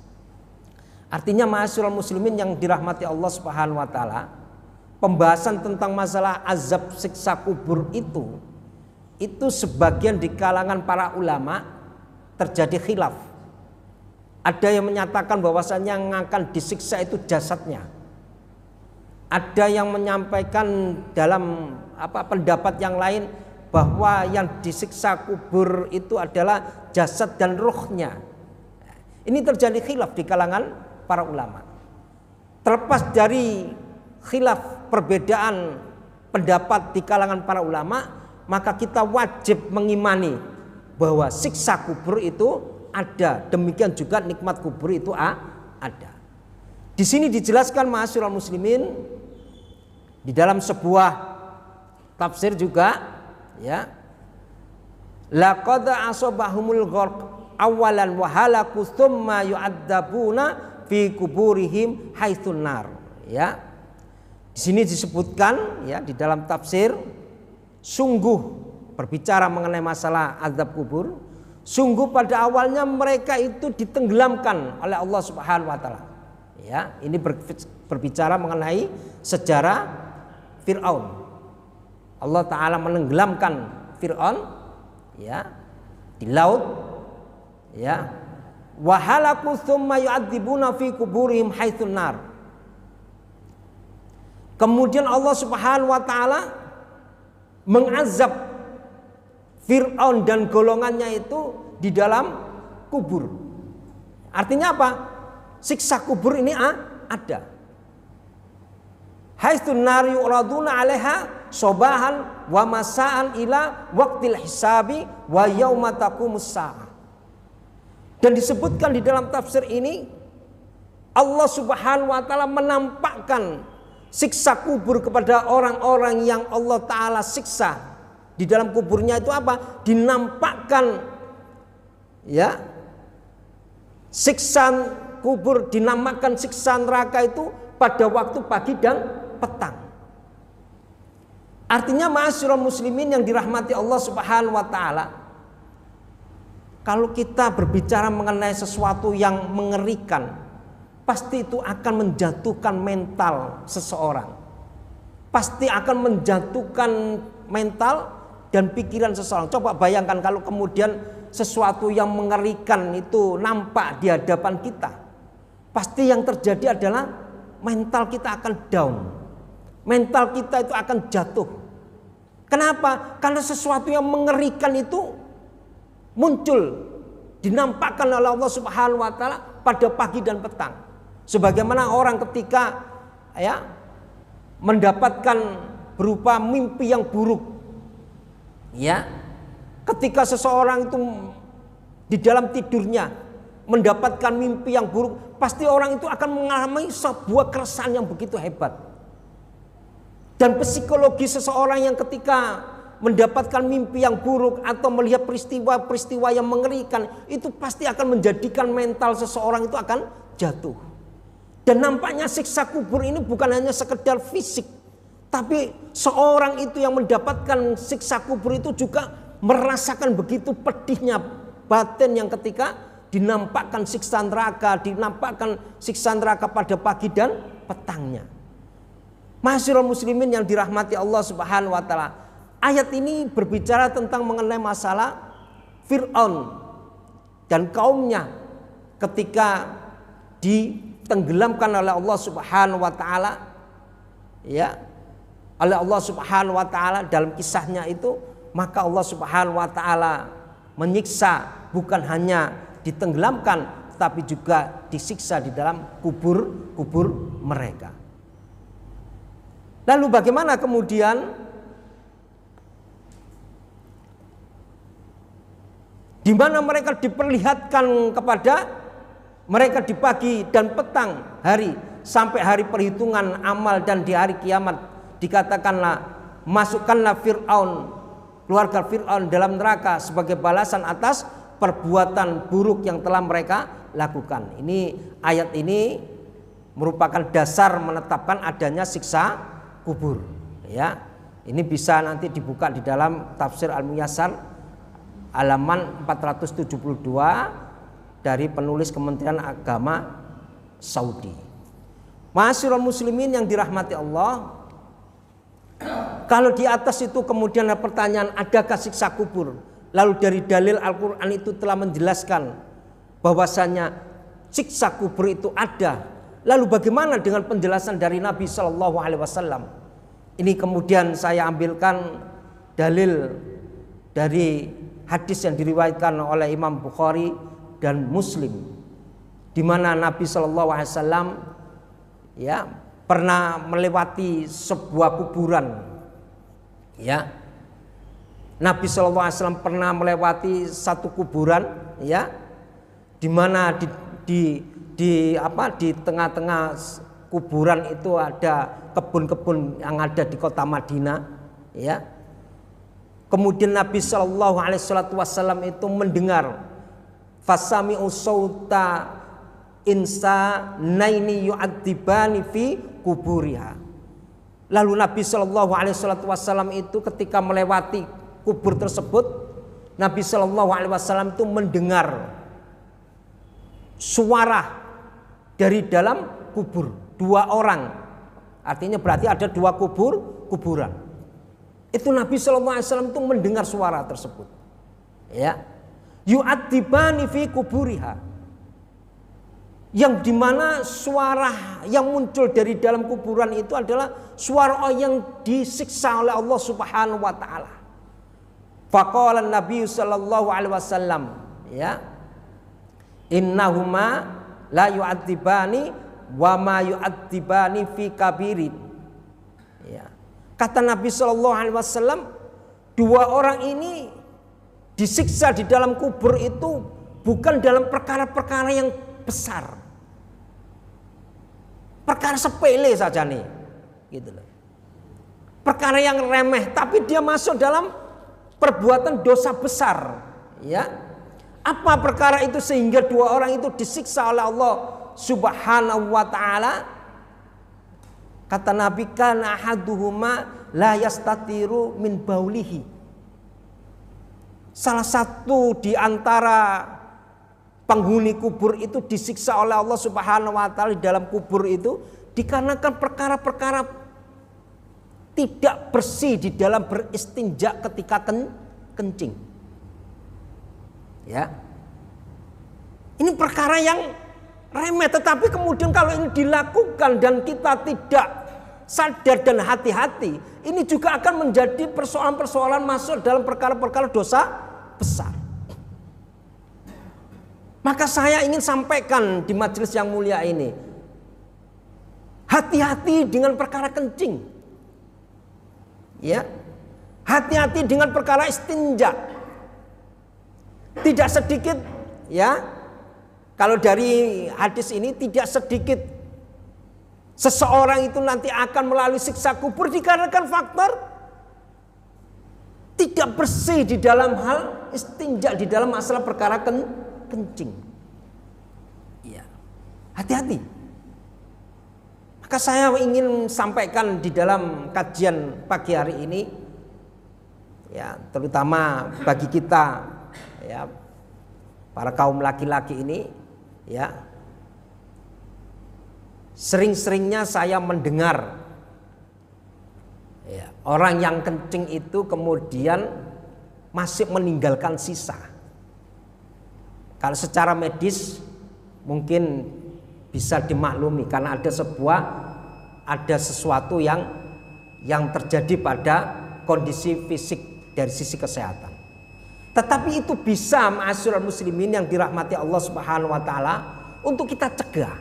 Artinya, ma'asyiral muslimin yang dirahmati Allah Subhanahu wa taala, pembahasan tentang masalah azab siksa kubur itu sebagian di kalangan para ulama terjadi khilaf. Ada yang menyatakan bahwasannya yang akan disiksa itu jasadnya. Ada yang menyampaikan dalam pendapat yang lain bahwa yang disiksa kubur itu adalah jasad dan ruhnya. Ini terjadi khilaf di kalangan para ulama. Terlepas dari khilaf, perbedaan pendapat di kalangan para ulama, maka kita wajib mengimani bahwa siksa kubur itu ada. Demikian juga nikmat kubur itu ada. Di sini dijelaskan, ma'asyiral muslimin, di dalam sebuah tafsir juga, ya, laqad asabahumul gharq awalan wa halaku tsumma yu'adzabuna fi kuburihim haitsun nar. Ya. Di sini disebutkan, ya, di dalam tafsir, sungguh berbicara mengenai masalah azab kubur, sungguh pada awalnya mereka itu ditenggelamkan oleh Allah Subhanahu wa taala. Ya, ini berbicara mengenai sejarah Fir'aun. Allah Ta'ala menenggelamkan Fir'aun, ya, di laut, ya. Wa halaku tsumma yu'adzibuna fi kuburihim haitsun nar. Kemudian Allah Subhanahu wa taala mengazab Fir'aun dan golongannya itu di dalam kubur. Artinya apa? Siksa kubur ini ada. Haitsun nar yu'raduna 'alaiha sobahan wa masa'an ila waqtil hisabi wa yauma taqumus sa'ah. Dan disebutkan di dalam tafsir ini, Allah Subhanahu wa taala menampakkan siksa kubur kepada orang-orang yang Allah taala siksa. Di dalam kuburnya itu apa? Dinampakkan, ya, siksa kubur, dinamakan siksa neraka itu pada waktu pagi dan petang. Artinya, ma'asyiral muslimin yang dirahmati Allah Subhanahu wa taala, kalau kita berbicara mengenai sesuatu yang mengerikan, pasti itu akan menjatuhkan mental seseorang. Pasti akan menjatuhkan mental dan pikiran seseorang. Coba bayangkan kalau kemudian sesuatu yang mengerikan itu nampak di hadapan kita. Pasti yang terjadi adalah mental kita akan down. Mental kita itu akan jatuh. Kenapa? Karena sesuatu yang mengerikan itu muncul, dinampakkan oleh Allah Subhanahu wa taala pada pagi dan petang. Sebagaimana orang ketika, ya, mendapatkan berupa mimpi yang buruk. Ya. Ketika seseorang itu di dalam tidurnya mendapatkan mimpi yang buruk, pasti orang itu akan mengalami sebuah keresahan yang begitu hebat. Dan psikologi seseorang yang ketika mendapatkan mimpi yang buruk atau melihat peristiwa-peristiwa yang mengerikan, itu pasti akan menjadikan mental seseorang itu akan jatuh. Dan nampaknya siksa kubur ini bukan hanya sekedar fisik, tapi seorang itu yang mendapatkan siksa kubur itu juga merasakan begitu pedihnya batin yang ketika dinampakkan siksa neraka pada pagi dan petangnya. Ma'asyiral muslimin yang dirahmati Allah Subhanahu wa taala. Ayat ini berbicara tentang mengenai masalah Fir'aun dan kaumnya ketika ditenggelamkan oleh Allah Subhanahu wa taala, ya, oleh Allah Subhanahu wa taala dalam kisahnya itu, maka Allah Subhanahu wa taala menyiksa, bukan hanya ditenggelamkan tapi juga disiksa di dalam kubur mereka. Lalu bagaimana kemudian di mana mereka diperlihatkan kepada mereka di pagi dan petang hari sampai hari perhitungan amal, dan di hari kiamat dikatakanlah masukkanlah Fir'aun, keluarga Fir'aun dalam neraka sebagai balasan atas perbuatan buruk yang telah mereka lakukan. Ini ayat ini merupakan dasar menetapkan adanya siksa kubur, ya. Ini bisa nanti dibuka di dalam tafsir Al-Muyassar halaman 472 dari penulis Kementerian Agama Saudi. Ma'asyiral muslimin yang dirahmati Allah, kalau di atas itu kemudian ada pertanyaan, adakah siksa kubur? Lalu dari dalil Al-Quran itu telah menjelaskan bahwasanya siksa kubur itu ada. Lalu bagaimana dengan penjelasan dari Nabi Shallallahu Alaihi Wasallam? Ini kemudian saya ambilkan dalil dari hadis yang diriwayatkan oleh Imam Bukhari dan Muslim, di mana Nabi Shallallahu Alaihi Wasallam, ya, pernah melewati sebuah kuburan, ya. Nabi Shallallahu Alaihi Wasallam pernah melewati satu kuburan, ya, di mana di tengah-tengah kuburan itu ada kebun-kebun yang ada di kota Madinah, ya. Kemudian Nabi Shallallahu Alaihi Wasallam itu mendengar fasami'u sauta insa naini yu'adzibani fi kuburiha. Lalu Nabi Shallallahu Alaihi Wasallam itu ketika melewati kubur tersebut, Nabi Shallallahu Alaihi Wasallam itu mendengar suara dari dalam kubur, dua orang, artinya berarti ada dua kuburan. Itu Nabi Shallallahu Alaihi Wasallam itu mendengar suara tersebut, ya, yu'adzibani fi kuburiha, yang dimana suara yang muncul dari dalam kuburan itu adalah suara yang disiksa oleh Allah Subhanahu wa taala. Faqala Nabi Sallallahu Alaihi Wasallam, ya, innahuma la yu'adzibani wa ma yu'adzibani fi kabirin, ya. Kata Nabi Sallallahu Alaihi Wasallam, dua orang ini disiksa di dalam kubur itu bukan dalam perkara-perkara yang besar, perkara sepele saja nih, gitu loh, perkara yang remeh, tapi dia masuk dalam perbuatan dosa besar, ya. Apa perkara itu sehingga dua orang itu disiksa oleh Allah Subhanahu wa taala? Kata Nabi, kana ahaduhuma la yastatiru min baulihi. Salah satu di antara penghuni kubur itu disiksa oleh Allah Subhanahu wa taala di dalam kubur itu dikarenakan perkara-perkara tidak bersih di dalam beristinja ketika kencing. Ya. Ini perkara yang remeh, tetapi kemudian kalau ini dilakukan dan kita tidak sadar dan hati-hati, ini juga akan menjadi persoalan-persoalan masuk dalam perkara-perkara dosa besar. Maka saya ingin sampaikan di majelis yang mulia ini, hati-hati dengan perkara kencing, ya, hati-hati dengan perkara istinja. Tidak sedikit, ya, kalau dari hadis ini tidak sedikit seseorang itu nanti akan melalui siksa kubur dikarenakan faktor tidak bersih di dalam hal istinja, di dalam masalah perkara kencing. Ya, hati-hati. Maka saya ingin sampaikan di dalam kajian pagi hari ini, ya, terutama bagi kita, ya, para kaum laki-laki ini, ya, sering-seringnya saya mendengar, ya, orang yang kencing itu kemudian masih meninggalkan sisa. Kalau secara medis mungkin bisa dimaklumi karena ada sesuatu yang terjadi pada kondisi fisik dari sisi kesehatan. Tetapi itu bisa, ma'asyiral muslimin yang dirahmati Allah Subhanahu wa taala, untuk kita cegah.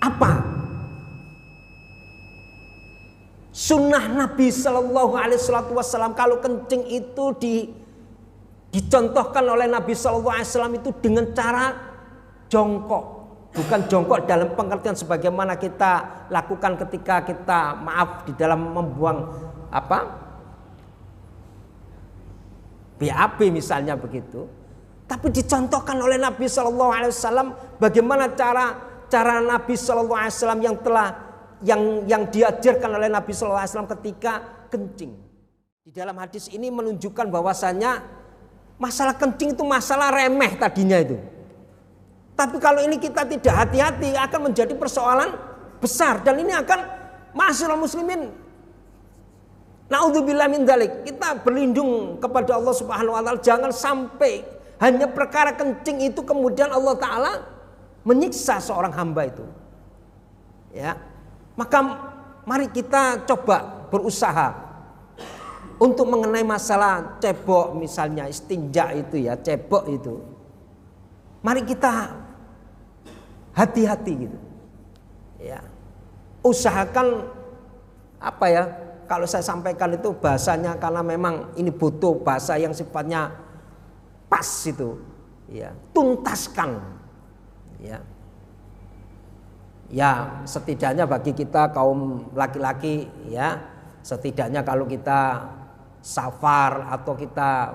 Apa? Sunnah Nabi Shallallahu Alaihi Wasallam kalau kencing itu dicontohkan oleh Nabi Shallallahu Alaihi Wasallam itu dengan cara jongkok. Bukan jongkok dalam pengertian sebagaimana kita lakukan ketika kita di dalam membuang BAB misalnya begitu. Tapi dicontohkan oleh Nabi Shallallahu Alaihi Wasallam bagaimana cara Nabi Shallallahu Alaihi Wasallam yang diajarkan oleh Nabi Shallallahu Alaihi Wasallam ketika kencing. Di dalam hadis ini menunjukkan bahwasannya masalah kencing itu masalah remeh tadinya itu. Tapi kalau ini kita tidak hati-hati akan menjadi persoalan besar, dan ini akan, ma'asyiral muslimin, naudzubillah min dzalik, kita berlindung kepada Allah Subhanahu wa taala jangan sampai hanya perkara kencing itu kemudian Allah taala menyiksa seorang hamba itu. Ya. Maka mari kita coba berusaha untuk mengenai masalah cebok misalnya, istinja itu ya, cebok itu. Mari kita hati-hati gitu. Ya. Usahakan kalau saya sampaikan itu bahasanya karena memang ini butuh bahasa yang sifatnya pas itu. Ya, tuntaskan. Ya. Ya, setidaknya bagi kita kaum laki-laki, ya, setidaknya kalau kita safar atau kita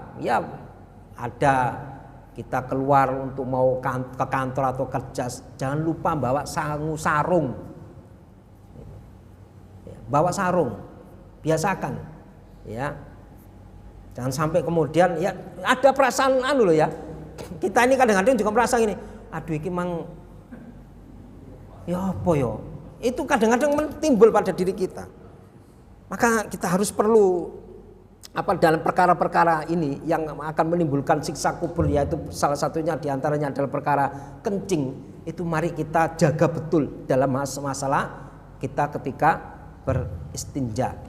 kita keluar untuk mau ke kantor atau kerja, jangan lupa bawa sarung. Bawa sarung, biasakan, ya. Jangan sampai kemudian ya ada perasaan ya. Kita ini kadang-kadang juga merasa gini, aduh iki mang ya apa ya? Itu kadang-kadang timbul pada diri kita. Maka kita harus perlu dalam perkara-perkara ini yang akan menimbulkan siksa kubur, yaitu salah satunya diantaranya adalah perkara kencing. Itu mari kita jaga betul dalam masalah kita ketika beristinja.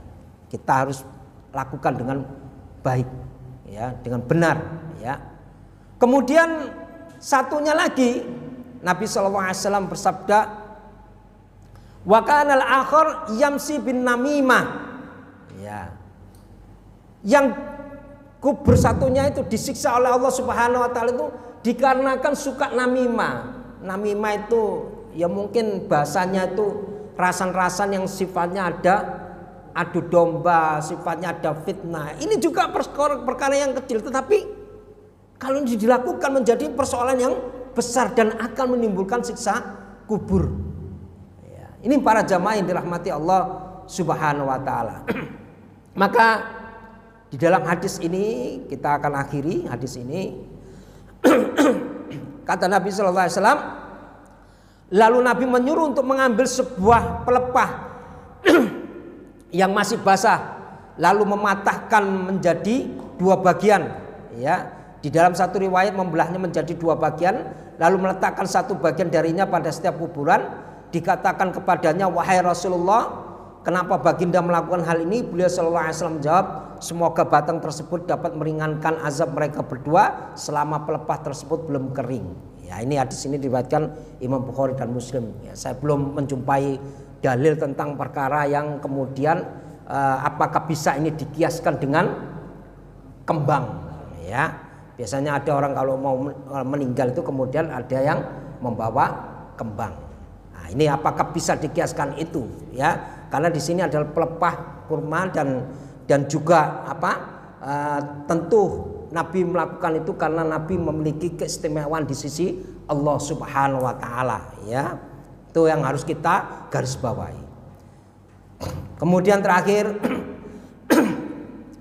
Kita harus lakukan dengan baik, ya, dengan benar, ya. Kemudian satunya lagi Nabi SAW bersabda, wa kanal akhar yamsi bin namimah, ya. Yang kubur satunya itu disiksa oleh Allah Subhanahu wa taala itu dikarenakan suka namimah. Namimah itu ya mungkin bahasanya itu rasan-rasan yang sifatnya ada adu domba, sifatnya ada fitnah. Ini juga perkara yang kecil, tetapi kalau ini dilakukan menjadi persoalan yang besar dan akan menimbulkan siksa kubur. Ya, ini para jamaah yang dirahmati Allah Subhanahu wa taala. Maka di dalam hadis ini kita akan akhiri hadis ini. Kata Nabi sallallahu alaihi wasallam, lalu Nabi menyuruh untuk mengambil sebuah pelepah yang masih basah, lalu mematahkan menjadi dua bagian, ya. Di dalam satu riwayat membelahnya menjadi dua bagian, lalu meletakkan satu bagian darinya pada setiap kuburan. Dikatakan kepadanya, wahai Rasulullah, kenapa baginda melakukan hal ini? Beliau sallallahu alaihi wasallam menjawab, semoga batang tersebut dapat meringankan azab mereka berdua selama pelepah tersebut belum kering. Ya, ini hadis ini diriwayatkan Imam Bukhari dan Muslim. Ya, saya belum menjumpai dalil tentang perkara yang kemudian apakah bisa ini dikiaskan dengan kembang. Ya, biasanya ada orang kalau mau meninggal itu kemudian ada yang membawa kembang. Nah, ini apakah bisa dikiaskan itu? Ya, karena di sini adalah pelepah kurma dan juga tentu Nabi melakukan itu karena Nabi memiliki keistimewaan di sisi Allah Subhanahu wa taala, ya. Itu yang harus kita garis bawahi. Kemudian terakhir,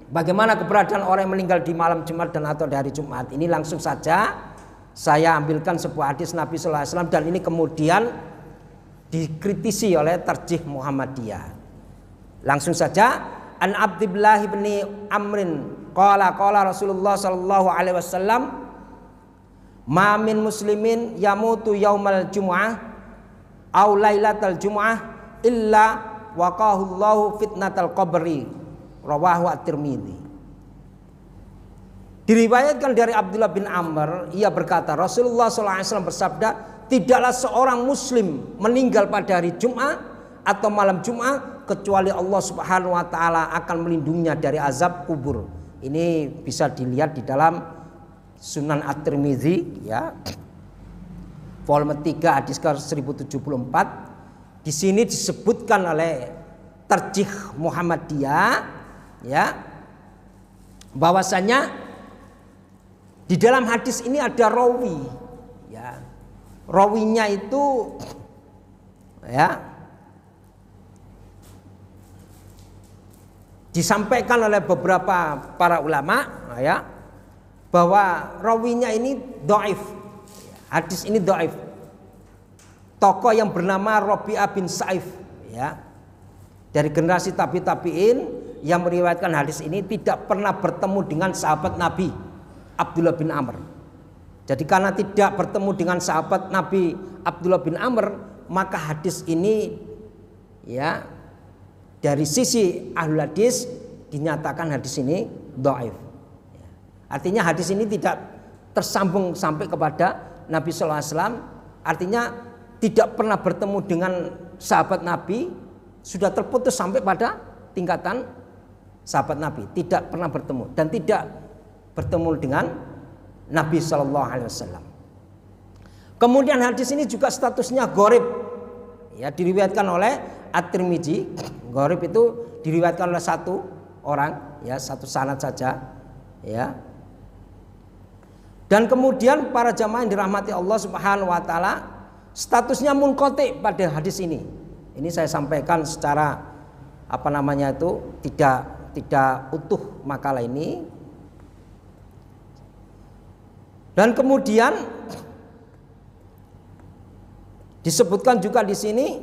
bagaimana keberadaan orang yang meninggal di malam Jumat dan atau di hari Jumat? Ini langsung saja saya ambilkan sebuah hadis Nabi sallallahu alaihi wasallam, dan ini kemudian dikritisi oleh Tarjih Muhammadiyah. Langsung saja, an Abdullah bin Amrin qala Rasulullah sallallahu alaihi wasallam, ma min muslimin yamutu yaumal jumu'ah aw lailatal jumu'ah illa waqahu Allahu fitnatal qabri, rawahu at-Tirmidzi. Diriwayatkan dari Abdullah bin Amr, ia berkata, Rasulullah SAW bersabda, tidaklah seorang muslim meninggal pada hari Jumat atau malam Jumat kecuali Allah Subhanahu wa taala akan melindunginya dari azab kubur. Ini bisa dilihat di dalam Sunan At-Tirmidzi, ya. Volume 3 hadis ke 1074. Di sini disebutkan oleh Tarjih Muhammadiyah, ya, bahwasanya di dalam hadis ini ada rawi, ya. Rawinya itu, ya, disampaikan oleh beberapa para ulama, ya, bahwa rawinya ini dhaif. Hadis ini dhaif. Tokoh yang bernama Rabi'ah bin Saif, ya, dari generasi tabi'in yang meriwayatkan hadis ini tidak pernah bertemu dengan sahabat Nabi Abdullah bin Amr. Jadi karena tidak bertemu dengan sahabat Nabi Abdullah bin Amr, maka hadis ini, ya, dari sisi ahlul hadis dinyatakan hadis ini dhaif. Artinya hadis ini tidak tersambung sampai kepada Nabi sallallahu alaihi wasallam. Artinya tidak pernah bertemu dengan sahabat Nabi, sudah terputus sampai pada tingkatan sahabat Nabi, tidak pernah bertemu dan tidak bertemu dengan Nabi sallallahu alaihi wasallam. Kemudian hadis ini juga statusnya gharib, ya, diriwayatkan oleh At-Tirmidzi. Gharib itu diriwayatkan oleh satu orang, ya, satu sanad saja, ya. Dan kemudian para jamaah yang dirahmati Allah Subhanahu wa taala, statusnya munqati pada hadis ini. Ini saya sampaikan secara tidak utuh makalah ini. Dan kemudian disebutkan juga di sini,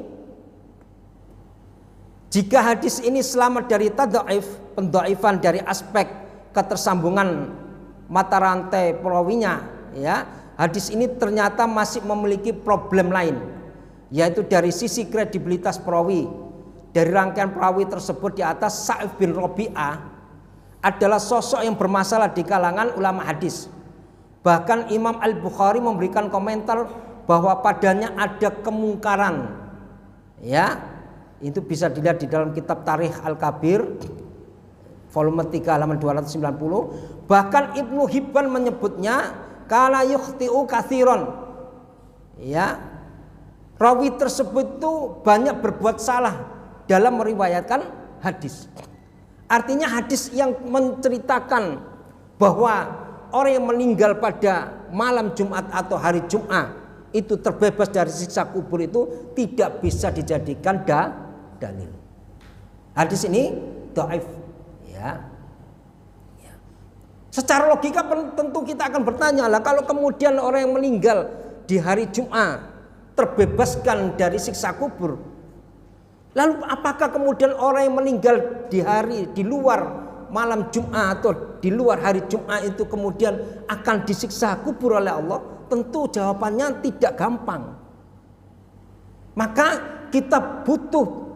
jika hadis ini selamat dari tadhaif, pendhaifan dari aspek ketersambungan mata rantai perawinya, ya, hadis ini ternyata masih memiliki problem lain, yaitu dari sisi kredibilitas perawi. Dari rangkaian perawi tersebut di atas, Sa'ib bin Rabi'ah adalah sosok yang bermasalah di kalangan ulama hadis. Bahkan Imam Al-Bukhari memberikan komentar bahwa padanya ada kemungkaran, ya. Itu bisa dilihat di dalam kitab Tarikh Al-Kabir volume 3 halaman 290. Bahkan Ibnu Hibban menyebutnya kana yukhti'u katsiran, ya. Rawi tersebut itu banyak berbuat salah dalam meriwayatkan hadis. Artinya hadis yang menceritakan bahwa orang yang meninggal pada malam Jumat atau hari Jumat itu terbebas dari siksa kubur itu tidak bisa dijadikan dalil. Hadis ini dhaif, ya. Secara logika tentu kita akan bertanya, lah kalau kemudian orang yang meninggal di hari Jumat terbebaskan dari siksa kubur, lalu apakah kemudian orang yang meninggal di luar malam Jumat atau di luar hari Jumat itu kemudian akan disiksa kubur oleh Allah? Tentu jawabannya tidak gampang. Maka kita butuh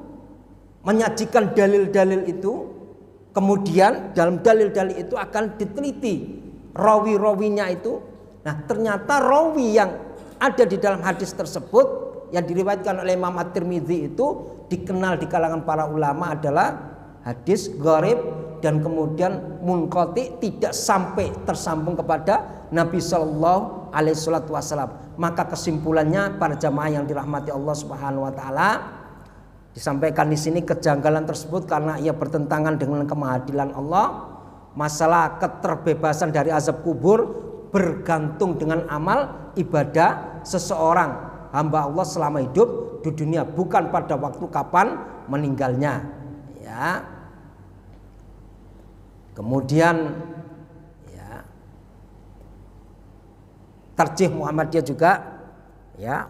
menyajikan dalil-dalil itu. Kemudian dalam dalil-dalil itu akan diteliti rawi-rawinya itu. Nah, ternyata rawi yang ada di dalam hadis tersebut yang diriwayatkan oleh Imam At-Tirmidzi itu dikenal di kalangan para ulama adalah hadis gharib dan kemudian munqati, tidak sampai tersambung kepada Nabi Shallallahu Alaihi Wasallam. Maka kesimpulannya para jamaah yang dirahmati Allah Subhanahu Wa Taala, disampaikan di sini kejanggalan tersebut karena ia bertentangan dengan kemahaadilan Allah. Masalah keterbebasan dari azab kubur bergantung dengan amal ibadah seseorang. hamba Allah selama hidup di dunia, bukan pada waktu kapan meninggalnya. Ya. Kemudian ya, Tarjih Muhammadiyah juga ya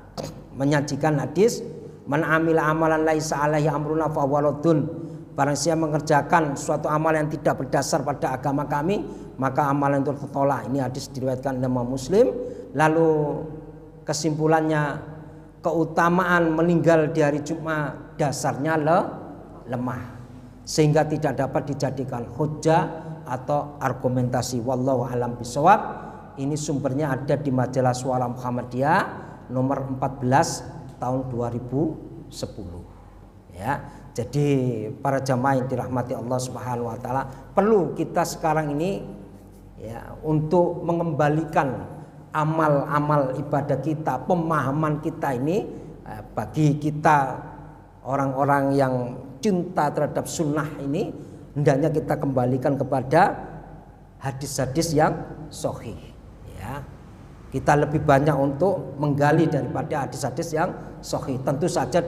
menyajikan hadis, man amila amalan laisa alaihi amruna fa waladun. Barang siapa mengerjakan suatu amalan yang tidak berdasar pada agama kami, maka amalan itu tertolak. Ini hadis diriwayatkan oleh Imam Muslim. Lalu kesimpulannya, keutamaan meninggal di hari Jumat dasarnya lemah, sehingga tidak dapat dijadikan hujjah atau argumentasi. Wallahu a'lam bishawab. Ini sumbernya ada di majalah Suara Muhammadiyah nomor 14 tahun 2010. Ya. Jadi para jamaah yang dirahmati Allah Subhanahu wa taala, perlu kita sekarang ini ya untuk mengembalikan amal-amal ibadah kita, pemahaman kita ini bagi kita orang-orang yang cinta terhadap sunnah ini, hendaknya kita kembalikan kepada hadis-hadis yang sahih. Ya. Kita lebih banyak untuk menggali daripada hadis-hadis yang sahih. Tentu saja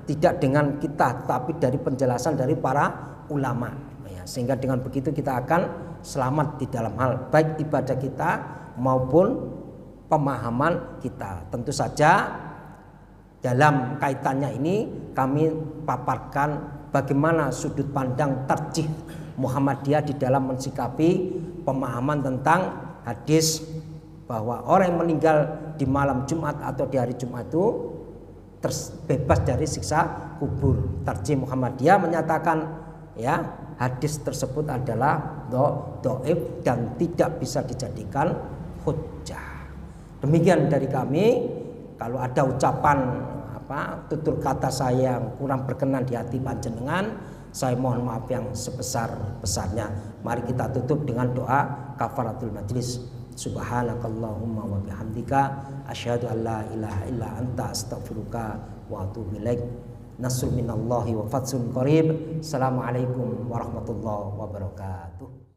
tidak dengan kita, tapi dari penjelasan dari para ulama. Ya, sehingga dengan begitu kita akan selamat di dalam hal baik ibadah kita maupun pemahaman kita. Tentu saja dalam kaitannya ini kami paparkan bagaimana sudut pandang Tarjih Muhammadiyah di dalam mensikapi pemahaman tentang hadis bahwa orang yang meninggal di malam Jumat atau di hari Jumat itu terbebas dari siksa kubur. Tarjih Muhammadiyah menyatakan ya hadis tersebut adalah dhaif dan tidak bisa dijadikan hujjah. Demikian dari kami. Kalau ada ucapan tutur kata saya yang kurang berkenan di hati panjenengan, saya mohon maaf yang sebesar-besarnya. Mari kita tutup dengan doa kafaratul majlis. Subhanakallahumma wa bihamdika asyhadu an la ilaha illa anta astaghfiruka wa atubu ilaik. Nasrun minallahi wa fathun qarib. Assalamualaikum warahmatullahi wabarakatuh.